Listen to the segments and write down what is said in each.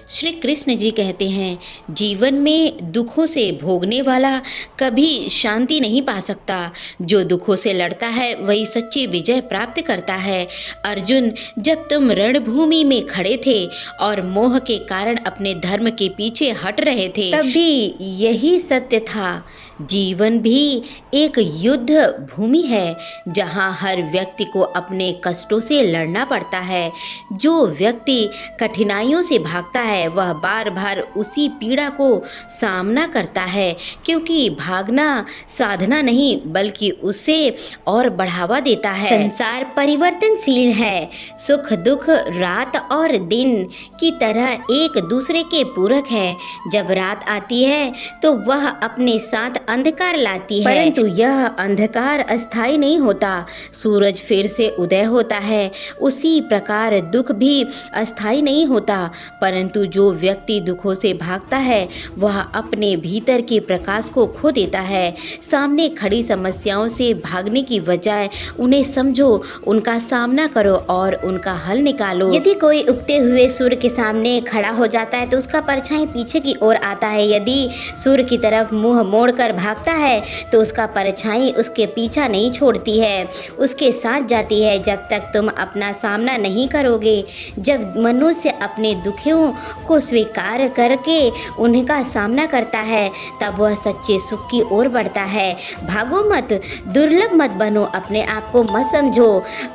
श्री कृष्ण जी कहते हैं, जीवन में दुखों से भोगने वाला कभी शांति नहीं पा सकता। जो दुखों से लड़ता है वही सच्ची विजय प्राप्त करता है। अर्जुन, जब तुम रणभूमि में खड़े थे और मोह के कारण अपने धर्म के पीछे हट रहे थे, तब भी यही सत्य था। जीवन भी एक युद्ध भूमि है जहाँ हर व्यक्ति को अपने कष्टों से लड़ना पड़ता है। जो व्यक्ति कठिनाइयों से भागता है वह बार बार उसी पीड़ा को सामना करता है, क्योंकि भागना साधना नहीं बल्कि उसे और बढ़ावा देता है। संसार परिवर्तनशील है। सुख दुख रात और दिन की तरह एक दूसरे के पूरक है। जब रात आती है तो वह अपने साथ अंधकार लाती है, परंतु यह अंधकार अस्थायी नहीं होता। सूरज फिर से उदय होता है। उसी प्रकार दुख भी अस्थायी नहीं होता, परंतु जो व्यक्ति दुखों से भागता है वह अपने भीतर के प्रकाश को खो देता है। सामने खड़ी समस्याओं से भागने की बजाय उन्हें समझो, उनका सामना करो और उनका हल निकालो। यदि कोई उगते हुए सूर्य के सामने खड़ा हो जाता है तो उसका परछाई पीछे की ओर आता है। यदि सूर्य की तरफ मुंह मोड़कर भागता है तो उसका परछाई उसके पीछा नहीं छोड़ती है, उसके साथ जाती है जब तक तुम अपना सामना नहीं करोगे। जब मनुष्य अपने दुखों को स्वीकार करके उनका सामना करता है तब वह सच्चे सुख की ओर बढ़ता है। भागो मत, दुर्लभ मत बनो, अपने आप को मत समझो,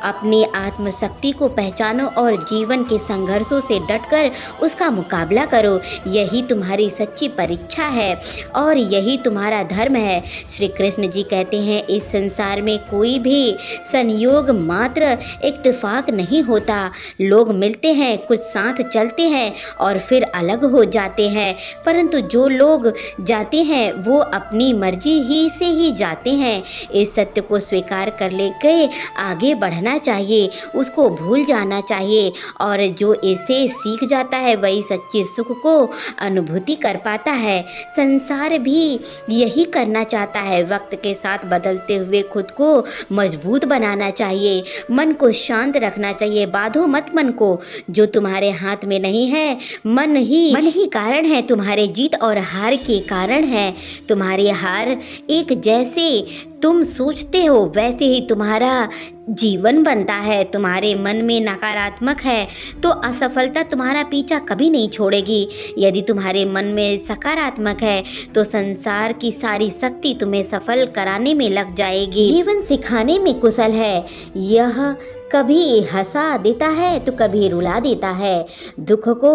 अपनी आत्मशक्ति को पहचानो और जीवन के संघर्षों से डटकर उसका मुकाबला करो। यही तुम्हारी सच्ची परीक्षा है और यही तुम्हारा धर्म है। श्री कृष्ण जी कहते हैं, इस संसार में कोई भी संयोग मात्र इत्तेफाक नहीं होता। लोग मिलते हैं, कुछ साथ चलते हैं और फिर अलग हो जाते हैं, परंतु जो लोग जाते हैं वो अपनी मर्जी ही से ही जाते हैं। इस सत्य को स्वीकार कर लेके आगे बढ़ना चाहिए, उसको भूल जाना चाहिए और जो इसे सीख जाता है वही सच्चे सुख को अनुभूति कर पाता है। संसार भी यही करना चाहता है। वक्त के साथ बदलते हुए खुद को मजबूत बनाना चाहिए, मन को शांत रखना चाहिए। बांधो मत मन को, जो तुम्हारे हाथ में नहीं है। मन ही कारण है, तुम्हारे जीत और हार के कारण है। तुम्हारी हार एक जैसे तुम सोचते हो वैसे ही तुम्हारा जीवन बनता है। तुम्हारे मन में नकारात्मक है तो असफलता तुम्हारा पीछा कभी नहीं छोड़ेगी। यदि तुम्हारे मन में सकारात्मक है तो संसार की सारी शक्ति तुम्हें सफल कराने में लग जाएगी। जीवन सिखाने में कुशल है। यह कभी हंसा देता है तो कभी रुला देता है। दुख को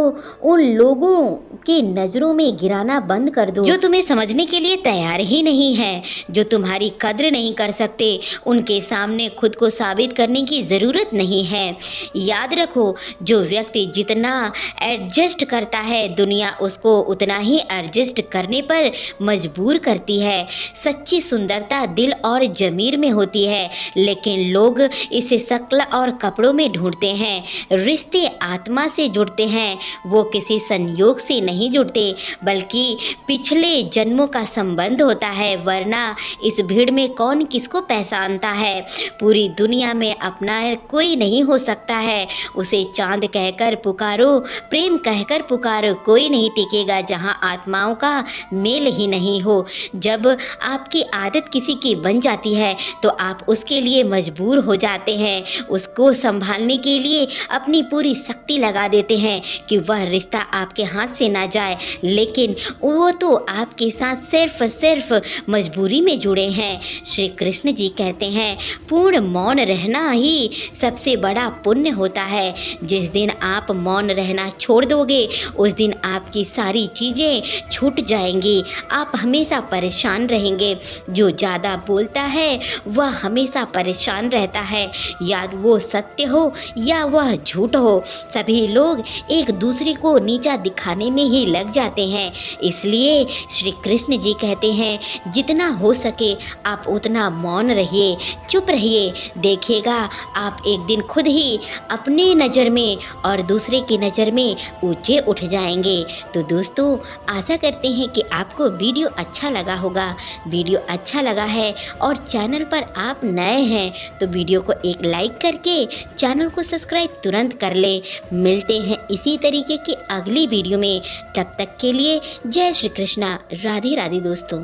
उन लोगों की नज़रों में गिराना बंद कर दो जो तुम्हें समझने के लिए तैयार ही नहीं है, जो तुम्हारी कद्र नहीं कर सकते। उनके सामने खुद को साबित करने की ज़रूरत नहीं है। याद रखो, जो व्यक्ति जितना एडजस्ट करता है दुनिया उसको उतना ही एडजस्ट करने पर मजबूर करती है। सच्ची सुंदरता दिल और ज़मीर में होती है, लेकिन लोग इसे शक्ल और कपड़ों में ढूंढते हैं। रिश्ते आत्मा से जुड़ते हैं, वो किसी संयोग से नहीं जुड़ते बल्कि पिछले जन्मों का संबंध होता है। वरना इस भीड़ में कौन किसको पहचानता है। पूरी दुनिया में अपना कोई नहीं हो सकता है। उसे चांद कहकर पुकारो, प्रेम कहकर पुकारो, कोई नहीं टिकेगा जहाँ आत्माओं का मेल ही नहीं हो। जब आपकी आदत किसी की बन जाती है तो आप उसके लिए मजबूर हो जाते हैं। उसको संभालने के लिए अपनी पूरी शक्ति लगा देते हैं कि वह रिश्ता आपके हाथ से ना जाए, लेकिन वो तो आपके साथ सिर्फ मजबूरी में जुड़े हैं। श्री कृष्ण जी कहते हैं, पूर्ण मौन रहना ही सबसे बड़ा पुण्य होता है। जिस दिन आप मौन रहना छोड़ दोगे उस दिन आपकी सारी चीज़ें छूट जाएंगी। आप हमेशा परेशान रहेंगे। जो ज़्यादा बोलता है वह हमेशा परेशान रहता है। याद वो सत्य हो या वह झूठ हो, सभी लोग एक दूसरे को नीचा दिखाने में ही लग जाते हैं। इसलिए श्री कृष्ण जी कहते हैं, जितना हो सके आप उतना मौन रहिए, चुप रहिए। देखिएगा आप एक दिन खुद ही अपनी नज़र में और दूसरे की नज़र में ऊंचे उठ जाएंगे। तो दोस्तों, आशा करते हैं कि आपको वीडियो अच्छा लगा होगा। वीडियो अच्छा लगा है और चैनल पर आप नए हैं तो वीडियो को एक लाइक करके चैनल को सब्सक्राइब तुरंत कर लें। मिलते हैं इसी तरीके की अगली वीडियो में। तब तक के लिए जय श्री कृष्णा, राधे राधे दोस्तों।